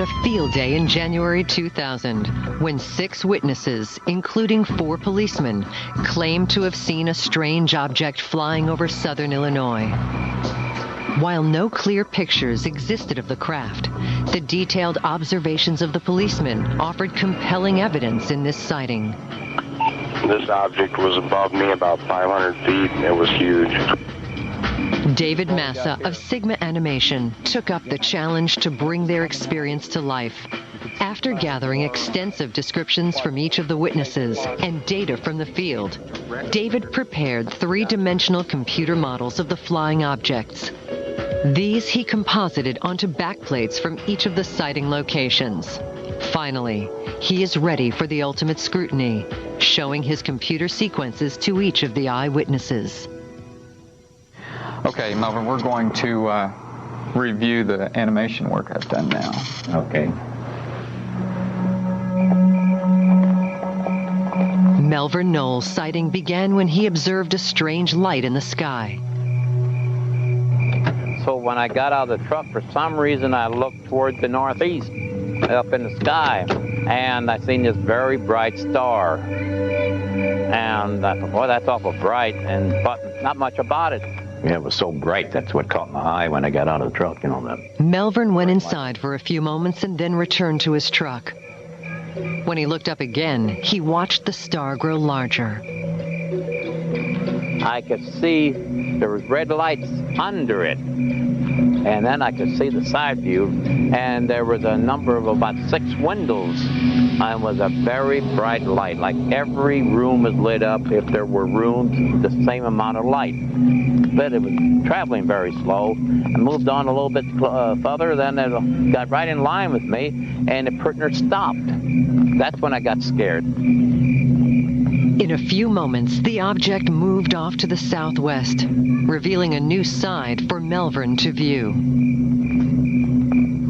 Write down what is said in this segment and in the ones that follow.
a field day in January 2000 when 6 witnesses, including 4 policemen, claimed to have seen a strange object flying over southern Illinois. While no clear pictures existed of the craft, the detailed observations of the policemen offered compelling evidence in this sighting. This object was above me about 500 feet. It was huge. David Massa of Sigma Animation took up the challenge to bring their experience to life. After gathering extensive descriptions from each of the witnesses and data from the field, David prepared 3-dimensional computer models of the flying objects. These he composited onto backplates from each of the sighting locations. Finally, he is ready for the ultimate scrutiny, showing his computer sequences to each of the eyewitnesses. Okay, Melvin, we're going to review the animation work I've done now. Okay. Melvin Knoll's sighting began when he observed a strange light in the sky. So when I got out of the truck, for some reason I looked toward the northeast, up in the sky, and I seen this very bright star. And I thought, boy, that's awful bright, but not much about it. Yeah, it was so bright, that's what caught my eye when I got out of the truck, you know that. Melvin went inside for a few moments and then returned to his truck. When he looked up again, he watched the star grow larger. I could see there was red lights under it. And then I could see the side view, and there was a number of about 6 windows, and was a very bright light. Like every room was lit up. If there were rooms, the same amount of light. But it was traveling very slow. I moved on a little bit further, then it got right in line with me, and the partner stopped. That's when I got scared. In a few moments, the object moved off to the southwest, revealing a new side for Melvin to view.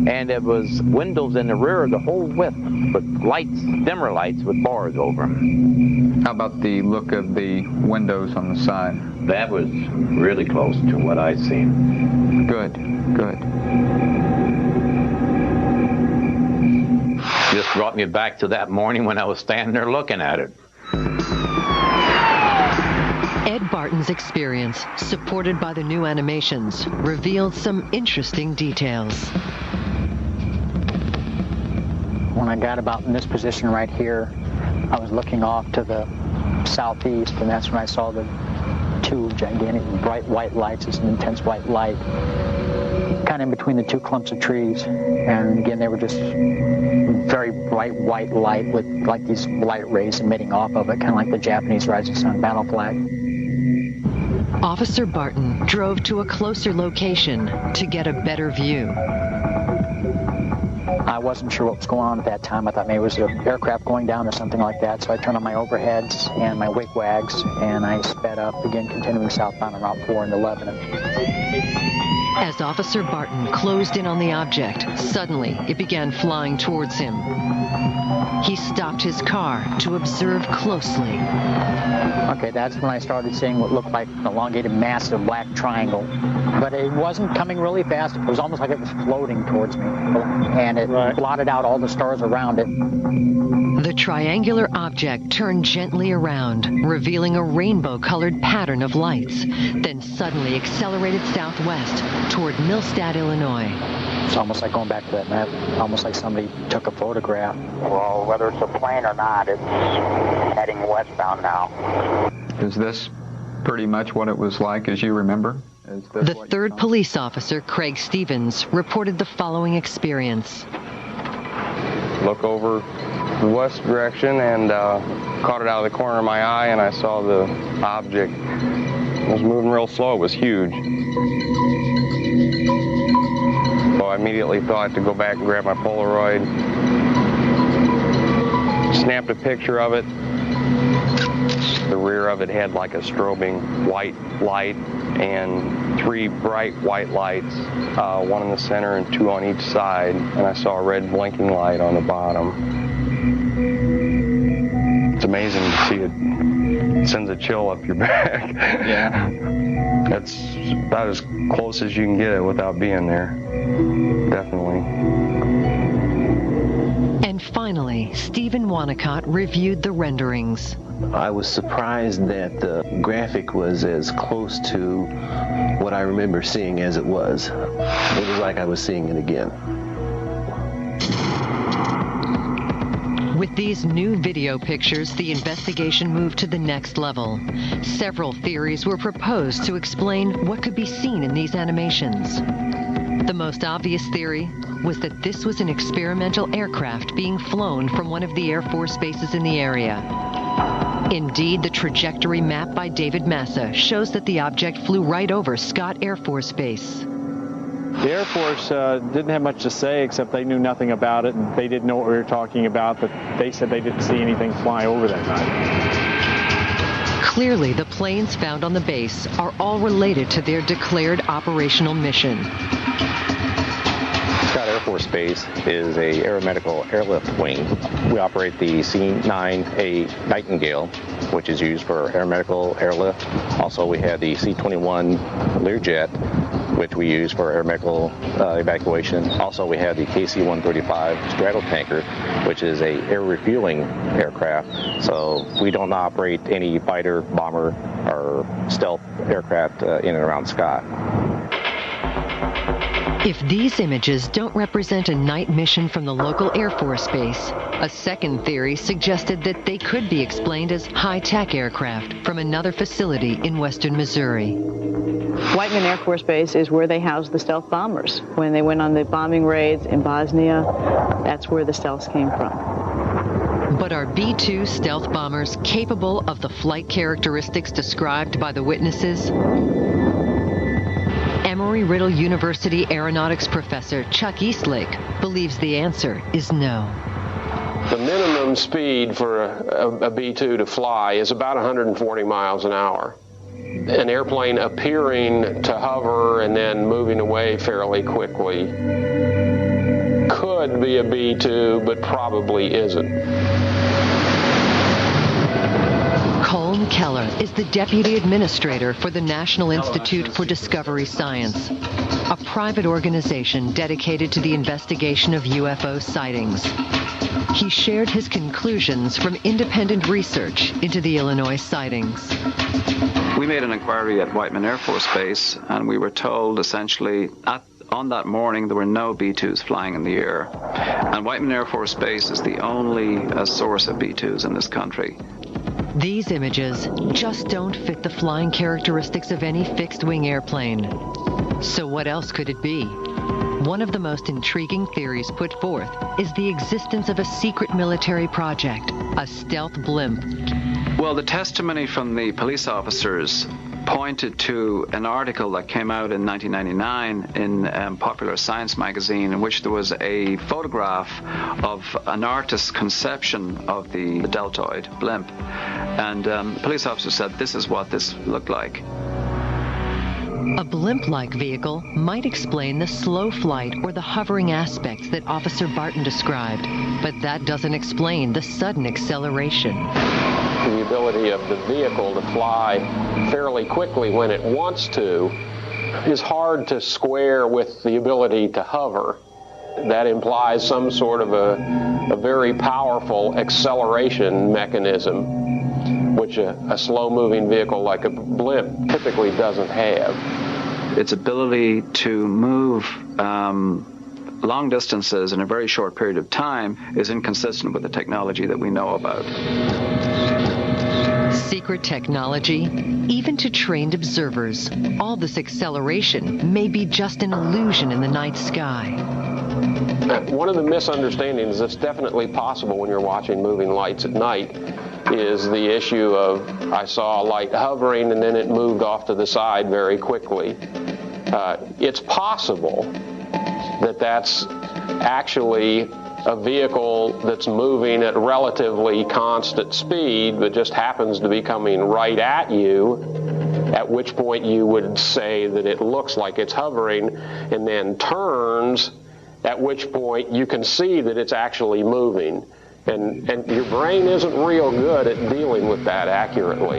And it was windows in the rear of the whole width, with lights, dimmer lights with bars over them. How about the look of the windows on the side? That was really close to what I seen. Good, good. Just brought me back to that morning when I was standing there looking at it. Ed Barton's experience, supported by the new animations, revealed some interesting details. When I got about in this position right here, I was looking off to the southeast, and that's when I saw the 2 gigantic bright white lights. It's an intense white light, kind of in between the 2 clumps of trees. And again, they were just very bright white light with like these light rays emitting off of it, kind of like the Japanese rising sun battle flag. Officer Barton drove to a closer location to get a better view. I wasn't sure what was going on at that time. I thought maybe it was an aircraft going down or something like that. So I turned on my overheads and my wigwags, and I sped up, again continuing southbound on Route 4 into Lebanon. As Officer Barton closed in on the object, suddenly it began flying towards him. He stopped his car to observe closely. Okay, that's when I started seeing what looked like an elongated, massive black triangle. But it wasn't coming really fast. It was almost like it was floating towards me. And it blotted out all the stars around it. The triangular object turned gently around, revealing a rainbow-colored pattern of lights, then suddenly accelerated southwest toward Millstadt, Illinois. It's almost like going back to that map, almost like somebody took a photograph. Well, whether it's a plane or not, it's heading westbound now. Is this pretty much what it was like as you remember? The 3rd police officer, Craig Stevens, reported the following experience. Look over the west direction and caught it out of the corner of my eye, and I saw the object. It was moving real slow. It was huge. So I immediately thought to go back and grab my Polaroid. Snapped a picture of it. The rear of it had like a strobing white light and 3 bright white lights, 1 in the center and 2 on each side, and I saw a red blinking light on the bottom. It's amazing to see it. It sends a chill up your back. Yeah. That's about as close as you can get it without being there. Definitely. Finally, Stephen Wanacott reviewed the renderings. I was surprised that the graphic was as close to what I remember seeing as it was. It was like I was seeing it again. With these new video pictures, the investigation moved to the next level. Several theories were proposed to explain what could be seen in these animations. The most obvious theory was that this was an experimental aircraft being flown from one of the Air Force bases in the area. Indeed, the trajectory map by David Massa shows that the object flew right over Scott Air Force Base. The Air Force didn't have much to say, except they knew nothing about it, and they didn't know what we were talking about, but they said they didn't see anything fly over that night. Clearly, the planes found on the base are all related to their declared operational mission. Scott Air Force Base is a aeronautical airlift wing. We operate the C-9A Nightingale, which is used for aeronautical airlift. Also, we have the C-21 Learjet, which we use for aeronautical evacuation. Also, we have the KC-135 straddle tanker, which is a air refueling aircraft. So we don't operate any fighter, bomber, or stealth aircraft in and around Scott. If these images don't represent a night mission from the local Air Force base, a second theory suggested that they could be explained as high-tech aircraft from another facility in western Missouri. Whiteman Air Force Base is where they housed the stealth bombers. When they went on the bombing raids in Bosnia, that's where the stealths came from. But are B-2 stealth bombers capable of the flight characteristics described by the witnesses? Emory-Riddle University aeronautics professor Chuck Eastlake believes the answer is no. The minimum speed for a B-2 to fly is about 140 miles an hour. An airplane appearing to hover and then moving away fairly quickly could be a B-2, but probably isn't. Colm Keller is the Deputy Administrator for the National Institute for Discovery Science, a private organization dedicated to the investigation of UFO sightings. He shared his conclusions from independent research into the Illinois sightings. We made an inquiry at Whiteman Air Force Base, and we were told essentially on that morning there were no B-2s flying in the air. And Whiteman Air Force Base is the only source of B-2s in this country. These images just don't fit the flying characteristics of any fixed-wing airplane. So what else could it be? One of the most intriguing theories put forth is the existence of a secret military project, a stealth blimp. Well, the testimony from the police officers pointed to an article that came out in 1999 in Popular Science magazine, in which there was a photograph of an artist's conception of the deltoid blimp. And the police officer said this is what this looked like. A blimp-like vehicle might explain the slow flight or the hovering aspects that Officer Barton described, but that doesn't explain the sudden acceleration. The ability of the vehicle to fly fairly quickly when it wants to is hard to square with the ability to hover. That implies some sort of a very powerful acceleration mechanism, which a slow-moving vehicle like a blimp typically doesn't have. Its ability to move long distances in a very short period of time is inconsistent with the technology that we know about. Secret technology, even to trained observers, all this acceleration may be just an illusion in the night sky. One of the misunderstandings that's definitely possible when you're watching moving lights at night is the issue of, I saw a light hovering and then it moved off to the side very quickly. It's possible that that's actually a vehicle that's moving at relatively constant speed, but just happens to be coming right at you, at which point you would say that it looks like it's hovering, and then turns, at which point you can see that it's actually moving. And your brain isn't real good at dealing with that accurately.